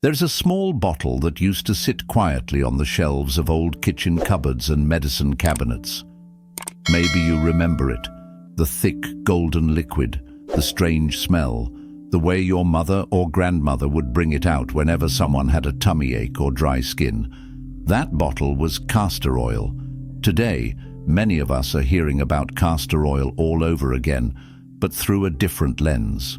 There's a small bottle that used to sit quietly on the shelves of old kitchen cupboards and medicine cabinets. Maybe you remember it, the thick golden liquid, the strange smell, the way your mother or grandmother would bring it out whenever someone had a tummy ache or dry skin. That bottle was castor oil. Today, many of us are hearing about castor oil all over again, but through a different lens.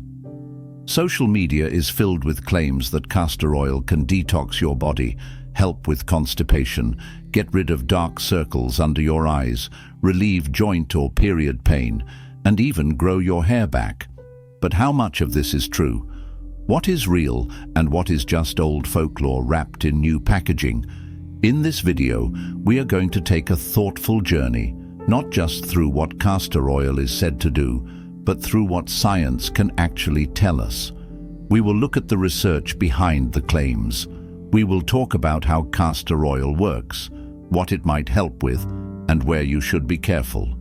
Social media is filled with claims that castor oil can detox your body, help with constipation, get rid of dark circles under your eyes, relieve joint or period pain, and even grow your hair back. But how much of this is true? What is real and what is just old folklore wrapped in new packaging? In this video, we are going to take a thoughtful journey, not just through what castor oil is said to do, but through what science can actually tell us. We will look at the research behind the claims. We will talk about how castor oil works, what it might help with, and where you should be careful.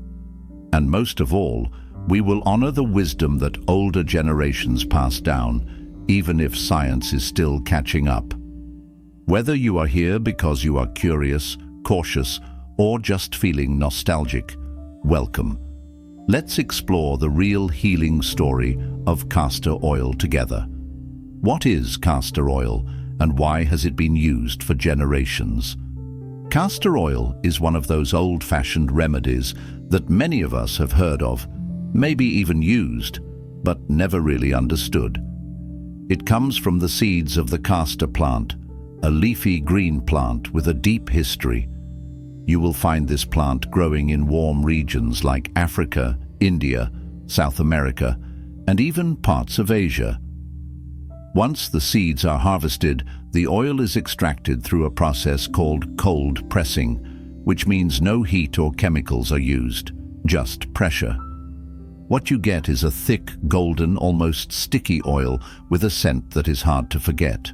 And most of all, we will honor the wisdom that older generations passed down, even if science is still catching up. Whether you are here because you are curious, cautious, or just feeling nostalgic, welcome. Let's explore the real healing story of castor oil together. What is castor oil, and why has it been used for generations? Castor oil is one of those old-fashioned remedies that many of us have heard of, maybe even used, but never really understood. It comes from the seeds of the castor plant, a leafy green plant with a deep history. You will find this plant growing in warm regions like Africa, India, South America, and even parts of Asia. Once the seeds are harvested, the oil is extracted through a process called cold pressing, which means no heat or chemicals are used, just pressure. What you get is a thick, golden, almost sticky oil with a scent that is hard to forget.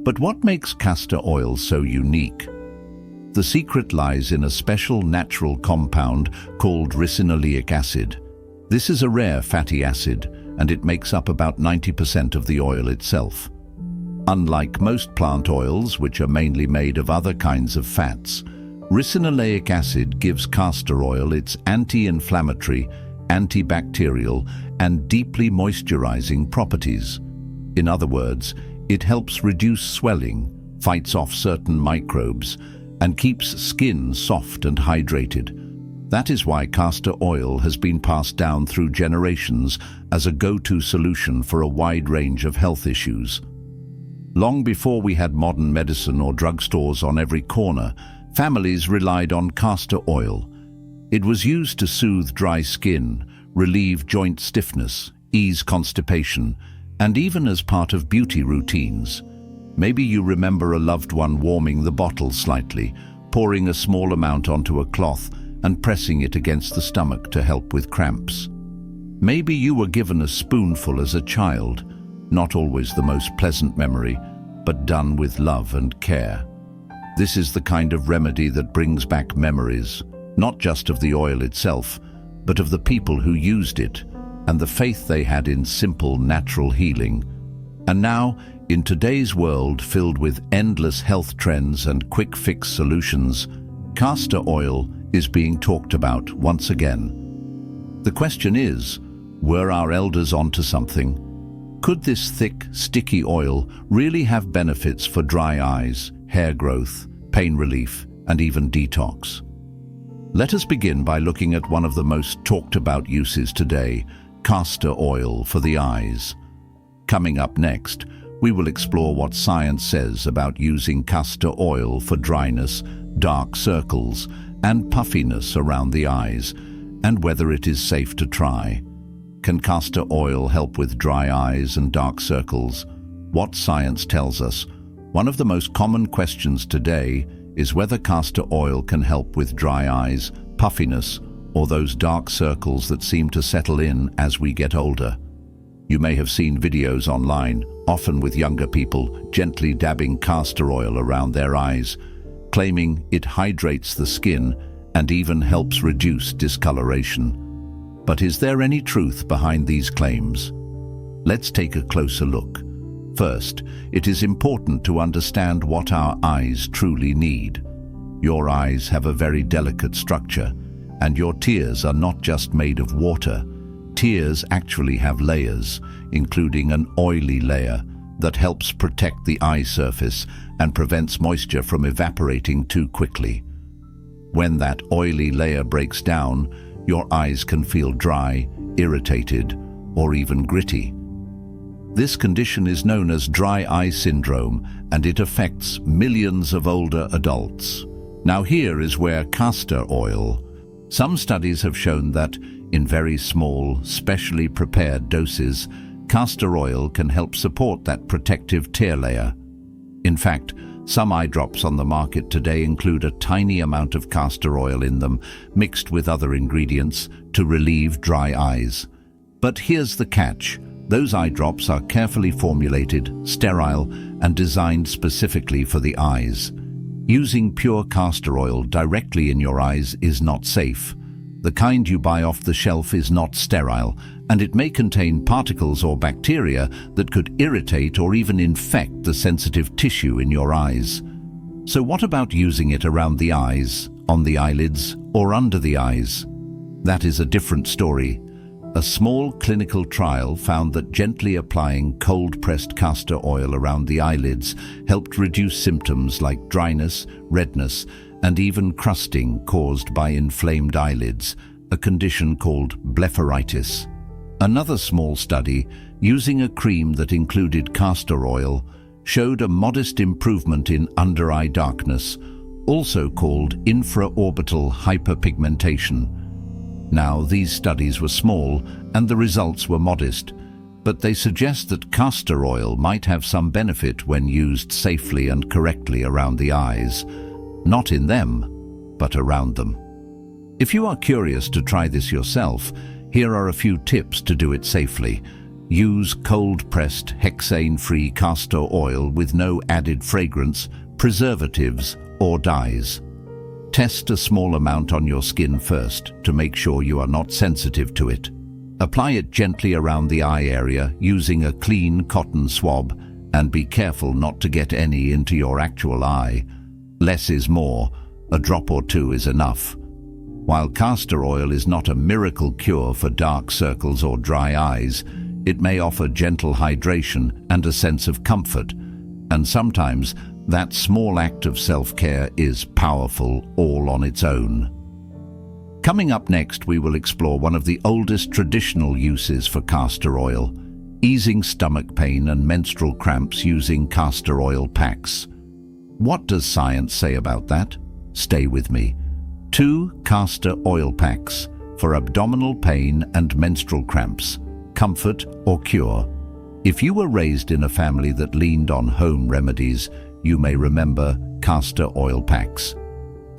But what makes castor oil so unique? The secret lies in a special natural compound called ricinoleic acid. This is a rare fatty acid, and it makes up about 90% of the oil itself. Unlike most plant oils, which are mainly made of other kinds of fats, ricinoleic acid gives castor oil its anti-inflammatory, antibacterial, and deeply moisturizing properties. In other words, it helps reduce swelling, fights off certain microbes, and keeps skin soft and hydrated. That is why castor oil has been passed down through generations as a go-to solution for a wide range of health issues. Long before we had modern medicine or drugstores on every corner, families relied on castor oil. It was used to soothe dry skin, relieve joint stiffness, ease constipation, and even as part of beauty routines. Maybe you remember a loved one warming the bottle slightly, pouring a small amount onto a cloth and pressing it against the stomach to help with cramps. Maybe you were given a spoonful as a child, not always the most pleasant memory, but done with love and care. This is the kind of remedy that brings back memories, not just of the oil itself, but of the people who used it and the faith they had in simple, natural healing. And now, in today's world filled with endless health trends and quick-fix solutions, castor oil is being talked about once again. The question is, were our elders onto something? Could this thick, sticky oil really have benefits for dry eyes, hair growth, pain relief, and even detox? Let us begin by looking at one of the most talked about uses today, castor oil for the eyes. Coming up next, we will explore what science says about using castor oil for dryness, dark circles, and puffiness around the eyes, and whether it is safe to try. Can castor oil help with dry eyes and dark circles? What science tells us. One of the most common questions today is whether castor oil can help with dry eyes, puffiness, or those dark circles that seem to settle in as we get older. You may have seen videos online, often with younger people, gently dabbing castor oil around their eyes, claiming it hydrates the skin and even helps reduce discoloration. But is there any truth behind these claims? Let's take a closer look. First, it is important to understand what our eyes truly need. Your eyes have a very delicate structure, and your tears are not just made of water. Tears actually have layers, including an oily layer that helps protect the eye surface and prevents moisture from evaporating too quickly. When that oily layer breaks down, your eyes can feel dry, irritated, or even gritty. This condition is known as dry eye syndrome, and it affects millions of older adults. Now here is where castor oil. Some studies have shown that in very small, specially prepared doses, castor oil can help support that protective tear layer. In fact, some eye drops on the market today include a tiny amount of castor oil in them, mixed with other ingredients to relieve dry eyes. But here's the catch. Those eye drops are carefully formulated, sterile, and designed specifically for the eyes. Using pure castor oil directly in your eyes is not safe. The kind you buy off the shelf is not sterile, and it may contain particles or bacteria that could irritate or even infect the sensitive tissue in your eyes. So what about using it around the eyes, on the eyelids, or under the eyes? That is a different story. A small clinical trial found that gently applying cold-pressed castor oil around the eyelids helped reduce symptoms like dryness, redness, and even crusting caused by inflamed eyelids, a condition called blepharitis. Another small study, using a cream that included castor oil, showed a modest improvement in under-eye darkness, also called infraorbital hyperpigmentation. Now, these studies were small and the results were modest, but they suggest that castor oil might have some benefit when used safely and correctly around the eyes. Not in them, but around them. If you are curious to try this yourself, here are a few tips to do it safely. Use cold-pressed, hexane-free castor oil with no added fragrance, preservatives, or dyes. Test a small amount on your skin first to make sure you are not sensitive to it. Apply it gently around the eye area using a clean cotton swab, and be careful not to get any into your actual eye. Less is more. A drop or two is enough. While castor oil is not a miracle cure for dark circles or dry eyes, it may offer gentle hydration and a sense of comfort. And sometimes that small act of self-care is powerful all on its own. Coming up next, we will explore one of the oldest traditional uses for castor oil, easing stomach pain and menstrual cramps using castor oil packs. What does science say about that? Stay with me. 2 castor oil packs for abdominal pain and menstrual cramps, comfort or cure. If you were raised in a family that leaned on home remedies, you may remember castor oil packs.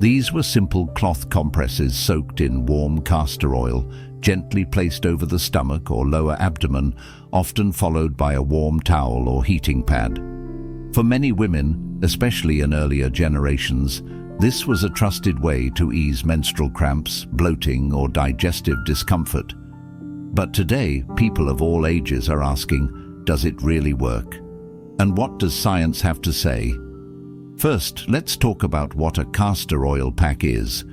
These were simple cloth compresses soaked in warm castor oil, gently placed over the stomach or lower abdomen, often followed by a warm towel or heating pad. For many women, especially in earlier generations, this was a trusted way to ease menstrual cramps, bloating, or digestive discomfort. But today, people of all ages are asking, does it really work? And what does science have to say? First, let's talk about what a castor oil pack is.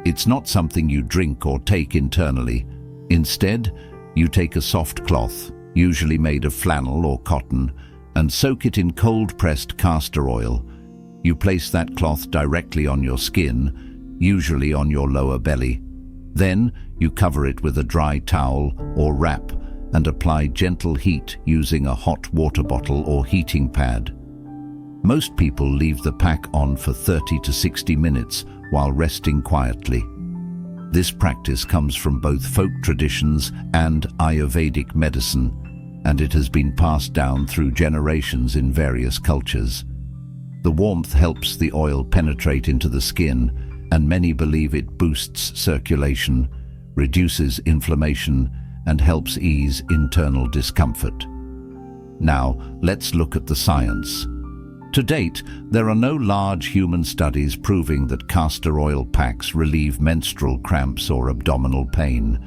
It's not something you drink or take internally. Instead, you take a soft cloth, usually made of flannel or cotton, and soak it in cold-pressed castor oil. You place that cloth directly on your skin, usually on your lower belly. Then, you cover it with a dry towel or wrap and apply gentle heat using a hot water bottle or heating pad. Most people leave the pack on for 30 to 60 minutes while resting quietly. This practice comes from both folk traditions and Ayurvedic medicine, and it has been passed down through generations in various cultures. The warmth helps the oil penetrate into the skin, and many believe it boosts circulation, reduces inflammation, and helps ease internal discomfort. Now, let's look at the science. To date, there are no large human studies proving that castor oil packs relieve menstrual cramps or abdominal pain.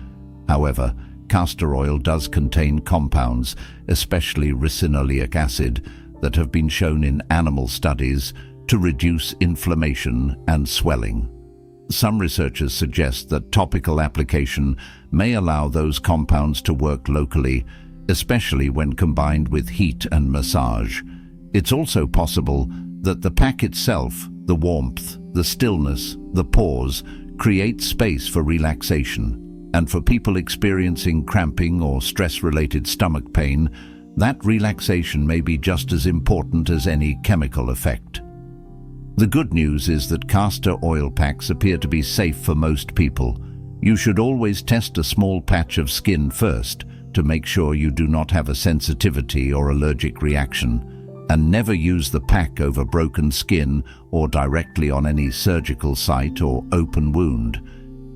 However, castor oil does contain compounds, especially ricinoleic acid, that have been shown in animal studies to reduce inflammation and swelling. Some researchers suggest that topical application may allow those compounds to work locally, especially when combined with heat and massage. It's also possible that the pack itself, the warmth, the stillness, the pause, create space for relaxation. And for people experiencing cramping or stress-related stomach pain, that relaxation may be just as important as any chemical effect. The good news is that castor oil packs appear to be safe for most people. You should always test a small patch of skin first to make sure you do not have a sensitivity or allergic reaction, and never use the pack over broken skin or directly on any surgical site or open wound.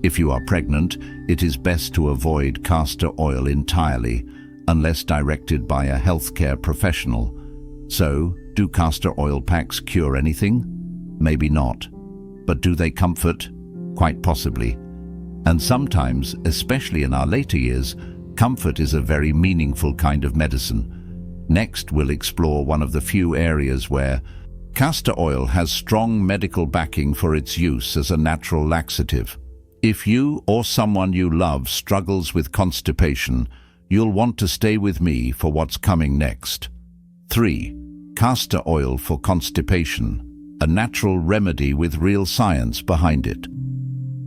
If you are pregnant, it is best to avoid castor oil entirely, unless directed by a healthcare professional. So, do castor oil packs cure anything? Maybe not. But do they comfort? Quite possibly. And sometimes, especially in our later years, comfort is a very meaningful kind of medicine. Next, we'll explore one of the few areas where castor oil has strong medical backing for its use as a natural laxative. If you or someone you love struggles with constipation, you'll want to stay with me for what's coming next. 3. Castor oil for constipation, a natural remedy with real science behind it.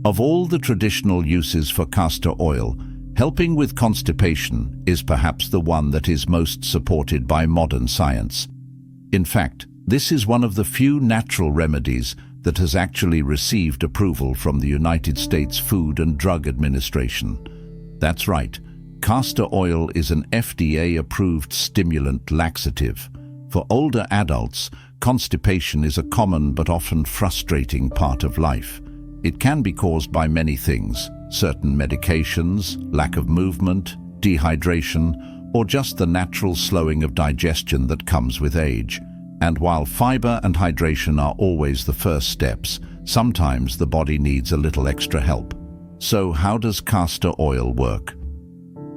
Of all the traditional uses for castor oil, helping with constipation is perhaps the one that is most supported by modern science. In fact, this is one of the few natural remedies that has actually received approval from the United States Food and Drug Administration. That's right, castor oil is an FDA-approved stimulant laxative. For older adults, constipation is a common but often frustrating part of life. It can be caused by many things: certain medications, lack of movement, dehydration, or just the natural slowing of digestion that comes with age. And while fiber and hydration are always the first steps, sometimes the body needs a little extra help. So how does castor oil work?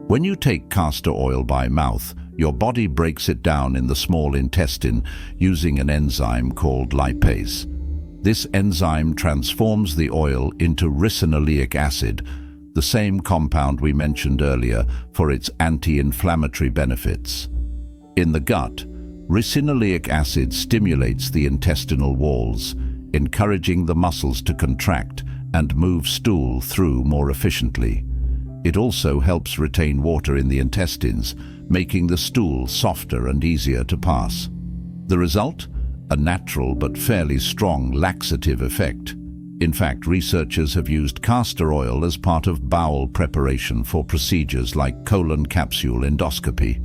When you take castor oil by mouth, your body breaks it down in the small intestine using an enzyme called lipase. This enzyme transforms the oil into ricinoleic acid, the same compound we mentioned earlier for its anti-inflammatory benefits. In the gut, ricinoleic acid stimulates the intestinal walls, encouraging the muscles to contract and move stool through more efficiently. It also helps retain water in the intestines, making the stool softer and easier to pass. The result? A natural but fairly strong laxative effect. In fact, researchers have used castor oil as part of bowel preparation for procedures like colon capsule endoscopy.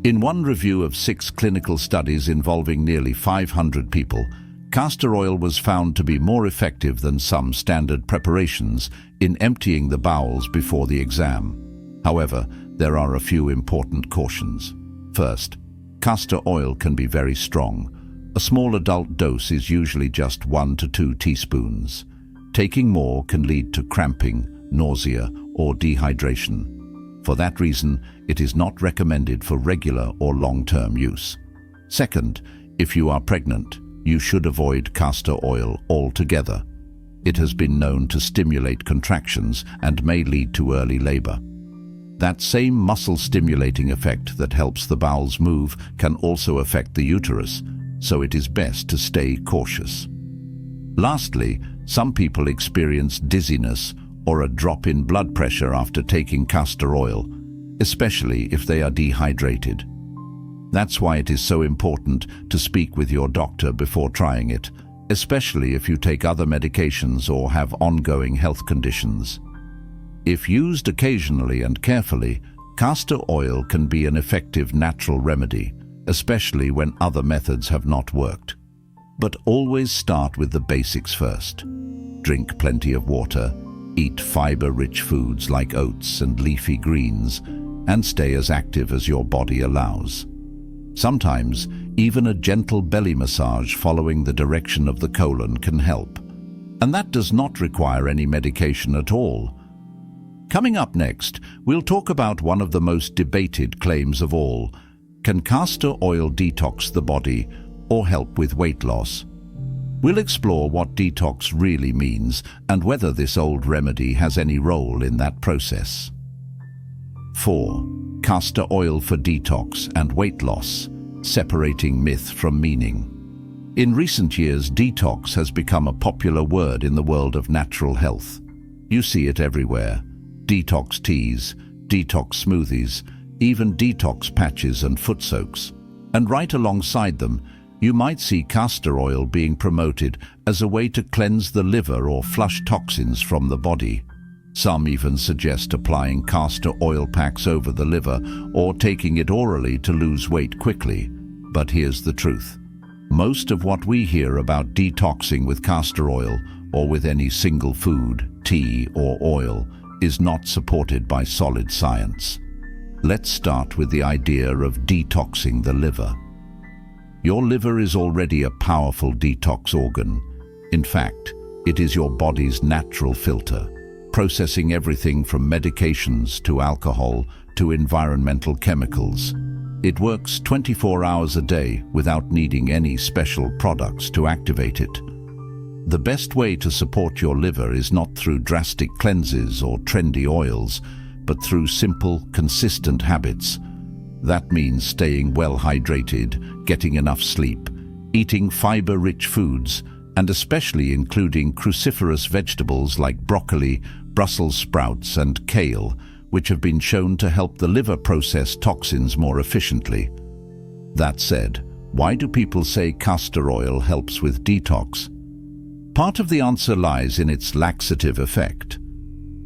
In one review of 6 clinical studies involving nearly 500 people, castor oil was found to be more effective than some standard preparations in emptying the bowels before the exam. However, there are a few important cautions. First, castor oil can be very strong. A small adult dose is usually just 1 to 2 teaspoons. Taking more can lead to cramping, nausea, or dehydration. For that reason, it is not recommended for regular or long-term use. Second, if you are pregnant, you should avoid castor oil altogether. It has been known to stimulate contractions and may lead to early labor. That same muscle-stimulating effect that helps the bowels move can also affect the uterus, so it is best to stay cautious. Lastly, some people experience dizziness or a drop in blood pressure after taking castor oil, especially if they are dehydrated. That's why it is so important to speak with your doctor before trying it, especially if you take other medications or have ongoing health conditions. If used occasionally and carefully, castor oil can be an effective natural remedy, especially when other methods have not worked. But always start with the basics first. Drink plenty of water, eat fiber-rich foods like oats and leafy greens, and stay as active as your body allows. Sometimes, even a gentle belly massage following the direction of the colon can help. And that does not require any medication at all. Coming up next, we'll talk about one of the most debated claims of all: Can castor oil detox the body or help with weight loss? We'll explore what detox really means and whether this old remedy has any role in that process. 4. Castor oil for detox and weight loss, separating myth from meaning. In recent years, detox has become a popular word in the world of natural health. You see it everywhere. Detox teas, detox smoothies, even detox patches and foot soaks. And right alongside them, you might see castor oil being promoted as a way to cleanse the liver or flush toxins from the body. Some even suggest applying castor oil packs over the liver or taking it orally to lose weight quickly. But here's the truth. Most of what we hear about detoxing with castor oil or with any single food, tea or oil is not supported by solid science. Let's start with the idea of detoxing the liver. Your liver is already a powerful detox organ. In fact, it is your body's natural filter, processing everything from medications to alcohol to environmental chemicals. It works 24 hours a day without needing any special products to activate it. The best way to support your liver is not through drastic cleanses or trendy oils, but through simple, consistent habits. That means staying well hydrated, getting enough sleep, eating fiber-rich foods, and especially including cruciferous vegetables like broccoli, Brussels sprouts, and kale, which have been shown to help the liver process toxins more efficiently. That said, why do people say castor oil helps with detox? Part of the answer lies in its laxative effect.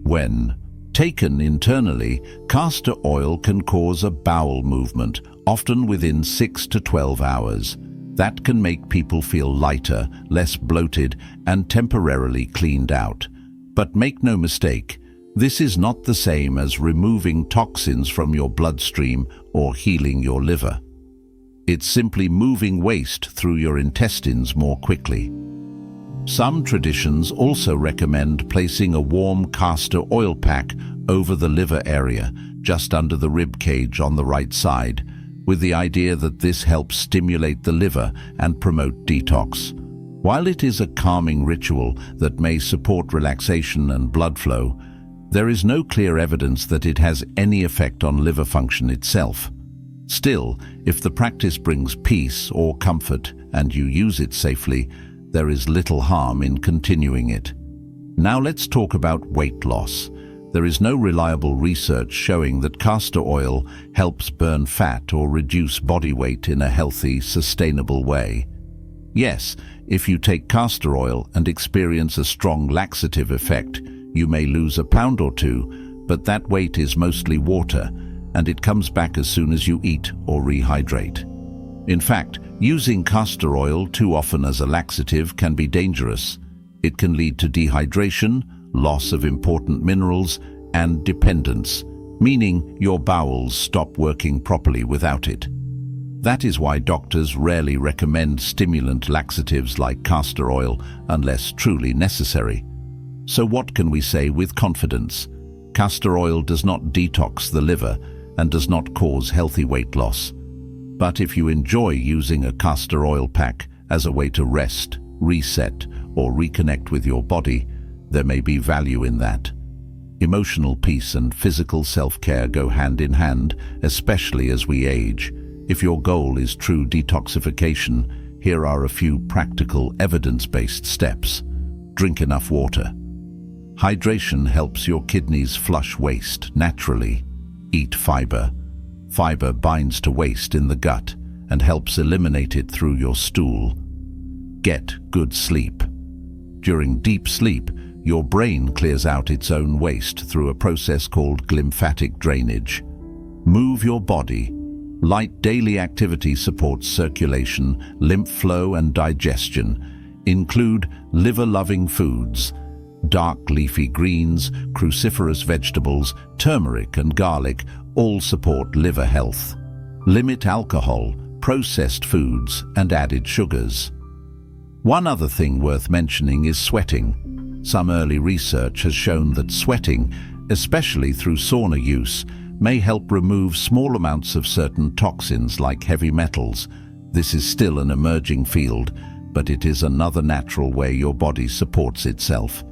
When taken internally, castor oil can cause a bowel movement, often within 6 to 12 hours. That can make people feel lighter, less bloated, and temporarily cleaned out. But make no mistake, this is not the same as removing toxins from your bloodstream or healing your liver. It's simply moving waste through your intestines more quickly. Some traditions also recommend placing a warm castor oil pack over the liver area, just under the rib cage on the right side, with the idea that this helps stimulate the liver and promote detox. While it is a calming ritual that may support relaxation and blood flow, there is no clear evidence that it has any effect on liver function itself. Still, if the practice brings peace or comfort and you use it safely, there is little harm in continuing it. Now let's talk about weight loss. There is no reliable research showing that castor oil helps burn fat or reduce body weight in a healthy, sustainable way. Yes, if you take castor oil and experience a strong laxative effect, you may lose a pound or two, but that weight is mostly water, and it comes back as soon as you eat or rehydrate. In fact, using castor oil too often as a laxative can be dangerous. It can lead to dehydration, loss of important minerals, and dependence, meaning your bowels stop working properly without it. That is why doctors rarely recommend stimulant laxatives like castor oil unless truly necessary. So what can we say with confidence? Castor oil does not detox the liver and does not cause healthy weight loss. But if you enjoy using a castor oil pack as a way to rest, reset, or reconnect with your body, there may be value in that. Emotional peace and physical self-care go hand in hand, especially as we age. If your goal is true detoxification, here are a few practical, evidence-based steps. Drink enough water. Hydration helps your kidneys flush waste naturally. Eat fiber. Fiber binds to waste in the gut and helps eliminate it through your stool. Get good sleep. During deep sleep, your brain clears out its own waste through a process called glymphatic drainage. Move your body. Light daily activity supports circulation, lymph flow, and digestion. Include liver-loving foods. Dark leafy greens, cruciferous vegetables, turmeric and garlic all support liver health. Limit alcohol, processed foods, and added sugars. One other thing worth mentioning is sweating. Some early research has shown that sweating, especially through sauna use, may help remove small amounts of certain toxins like heavy metals. This is still an emerging field, but it is another natural way your body supports itself.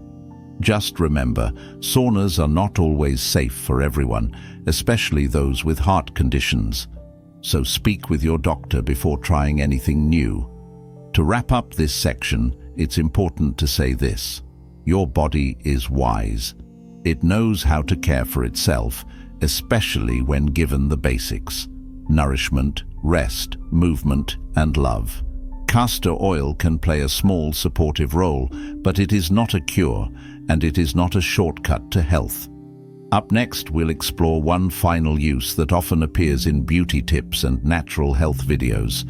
Just remember, saunas are not always safe for everyone, especially those with heart conditions. So speak with your doctor before trying anything new. To wrap up this section, it's important to say this: your body is wise. It knows how to care for itself, especially when given the basics: nourishment, rest, movement, and love. Castor oil can play a small supportive role, but it is not a cure, and it is not a shortcut to health. Up next, we'll explore one final use that often appears in beauty tips and natural health videos: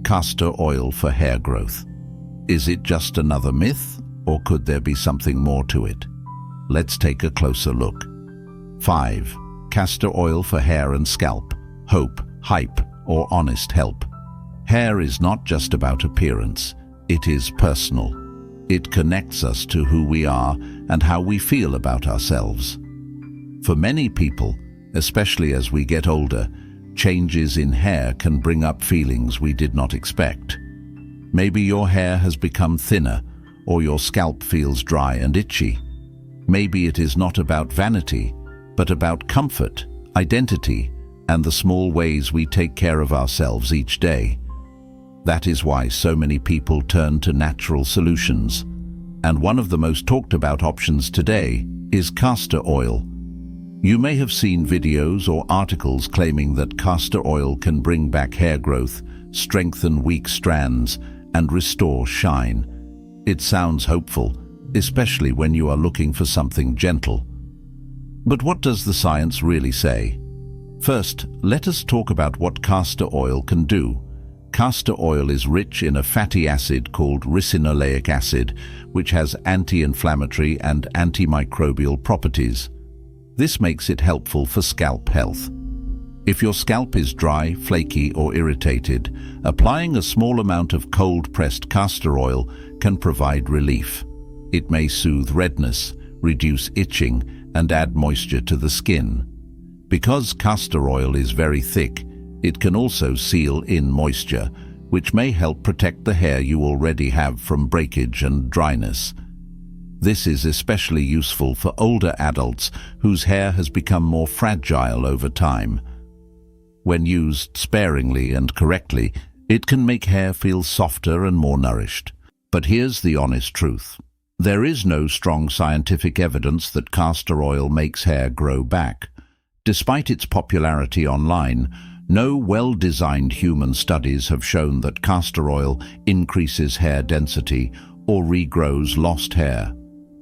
castor oil for hair growth. Is it just another myth, or could there be something more to it? Let's take a closer look. 5. Castor oil for hair and scalp. Hope, hype, or honest help. Hair is not just about appearance, it is personal. It connects us to who we are and how we feel about ourselves. For many people, especially as we get older, changes in hair can bring up feelings we did not expect. Maybe your hair has become thinner, or your scalp feels dry and itchy. Maybe it is not about vanity, but about comfort, identity, and the small ways we take care of ourselves each day. That is why so many people turn to natural solutions. And one of the most talked about options today is castor oil. You may have seen videos or articles claiming that castor oil can bring back hair growth, strengthen weak strands, and restore shine. It sounds hopeful, especially when you are looking for something gentle. But what does the science really say? First, let us talk about what castor oil can do. Castor oil is rich in a fatty acid called ricinoleic acid, which has anti-inflammatory and antimicrobial properties. This makes it helpful for scalp health. If your scalp is dry, flaky, or irritated, applying a small amount of cold-pressed castor oil can provide relief. It may soothe redness, reduce itching, and add moisture to the skin. Because castor oil is very thick, it can also seal in moisture, which may help protect the hair you already have from breakage and dryness. This is especially useful for older adults whose hair has become more fragile over time. When used sparingly and correctly, it can make hair feel softer and more nourished. But here's the honest truth. There is no strong scientific evidence that castor oil makes hair grow back. Despite its popularity online, no well-designed human studies have shown that castor oil increases hair density or regrows lost hair.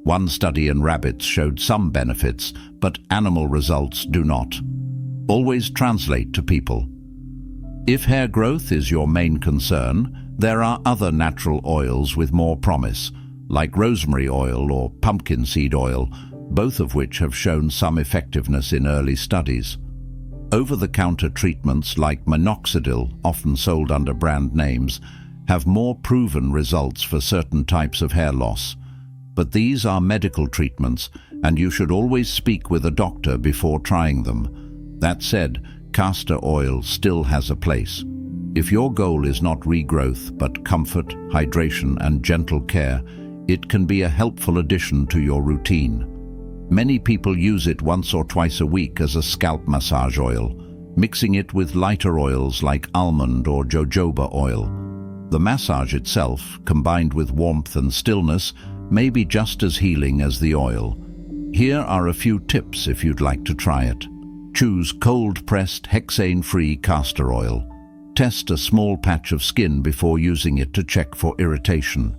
One study in rabbits showed some benefits, but animal results do not always translate to people. If hair growth is your main concern, there are other natural oils with more promise, like rosemary oil or pumpkin seed oil, both of which have shown some effectiveness in early studies. Over-the-counter treatments like minoxidil, often sold under brand names, have more proven results for certain types of hair loss. But these are medical treatments, and you should always speak with a doctor before trying them. That said, castor oil still has a place. If your goal is not regrowth, but comfort, hydration, and gentle care, it can be a helpful addition to your routine. Many people use it once or twice a week as a scalp massage oil, mixing it with lighter oils like almond or jojoba oil. The massage itself, combined with warmth and stillness, may be just as healing as the oil. Here are a few tips if you'd like to try it. Choose cold-pressed, hexane-free castor oil. Test a small patch of skin before using it to check for irritation.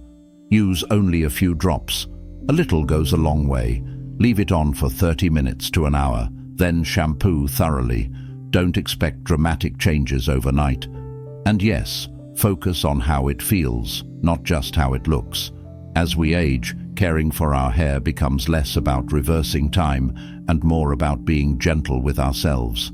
Use only a few drops. A little goes a long way. Leave it on for 30 minutes to an hour, then shampoo thoroughly. Don't expect dramatic changes overnight. And yes, focus on how it feels, not just how it looks. As we age, caring for our hair becomes less about reversing time and more about being gentle with ourselves.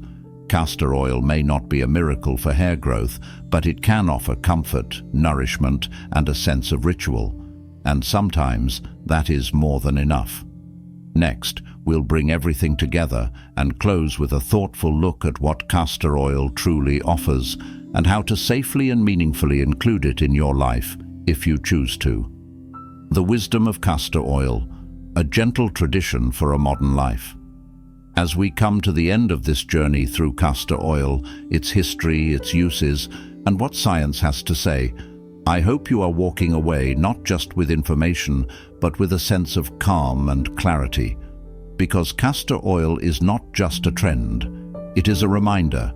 Castor oil may not be a miracle for hair growth, but it can offer comfort, nourishment, and a sense of ritual. And sometimes that is more than enough. Next, we'll bring everything together and close with a thoughtful look at what castor oil truly offers and how to safely and meaningfully include it in your life if you choose to. The wisdom of castor oil, a gentle tradition for a modern life. As we come to the end of this journey through castor oil, its history, its uses, and what science has to say, I hope you are walking away not just with information, but with a sense of calm and clarity. Because castor oil is not just a trend, it is a reminder.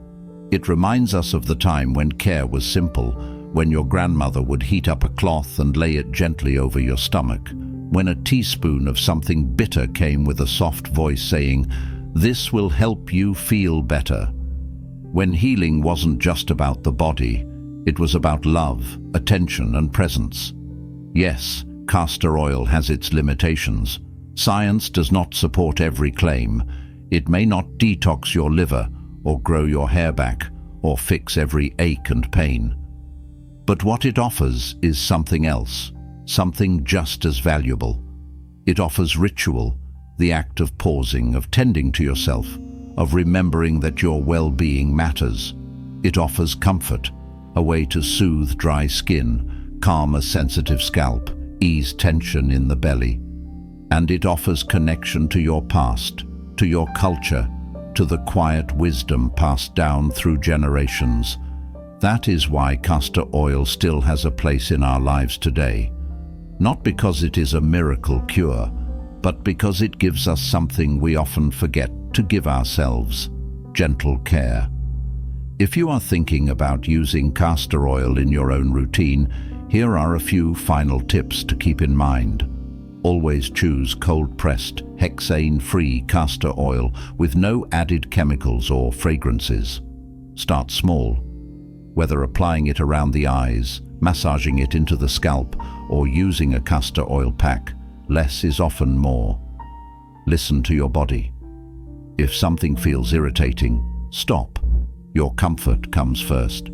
It reminds us of the time when care was simple, when your grandmother would heat up a cloth and lay it gently over your stomach, when a teaspoon of something bitter came with a soft voice saying, "This will help you feel better." When healing wasn't just about the body, it was about love, attention, and presence. Yes, castor oil has its limitations. Science does not support every claim. It may not detox your liver, or grow your hair back, or fix every ache and pain. But what it offers is something else, something just as valuable. It offers ritual, the act of pausing, of tending to yourself, of remembering that your well-being matters. It offers comfort, a way to soothe dry skin, calm a sensitive scalp, ease tension in the belly. And it offers connection to your past, to your culture, to the quiet wisdom passed down through generations. That is why castor oil still has a place in our lives today. Not because it is a miracle cure, but because it gives us something we often forget to give ourselves: gentle care. If you are thinking about using castor oil in your own routine, here are a few final tips to keep in mind. Always choose cold-pressed, hexane-free castor oil with no added chemicals or fragrances. Start small. Whether applying it around the eyes, massaging it into the scalp, or using a castor oil pack, less is often more. Listen to your body. If something feels irritating, stop. Your comfort comes first.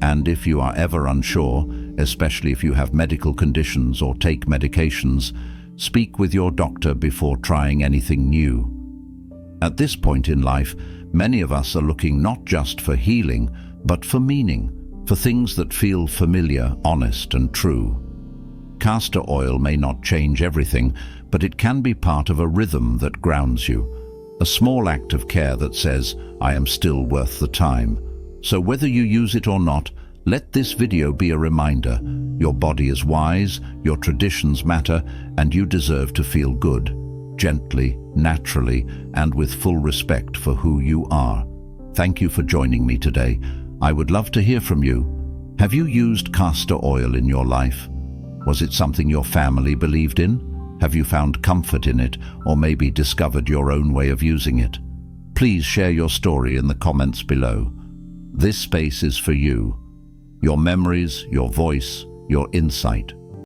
And if you are ever unsure, especially if you have medical conditions or take medications, speak with your doctor before trying anything new. At this point in life, many of us are looking not just for healing, but for meaning, for things that feel familiar, honest, and true. Castor oil may not change everything, but it can be part of a rhythm that grounds you. A small act of care that says, "I am still worth the time." So whether you use it or not, let this video be a reminder. Your body is wise, your traditions matter, and you deserve to feel good, gently, naturally, and with full respect for who you are. Thank you for joining me today. I would love to hear from you. Have you used castor oil in your life? Was it something your family believed in? Have you found comfort in it, or maybe discovered your own way of using it? Please share your story in the comments below. This space is for you. Your memories, your voice, your insight.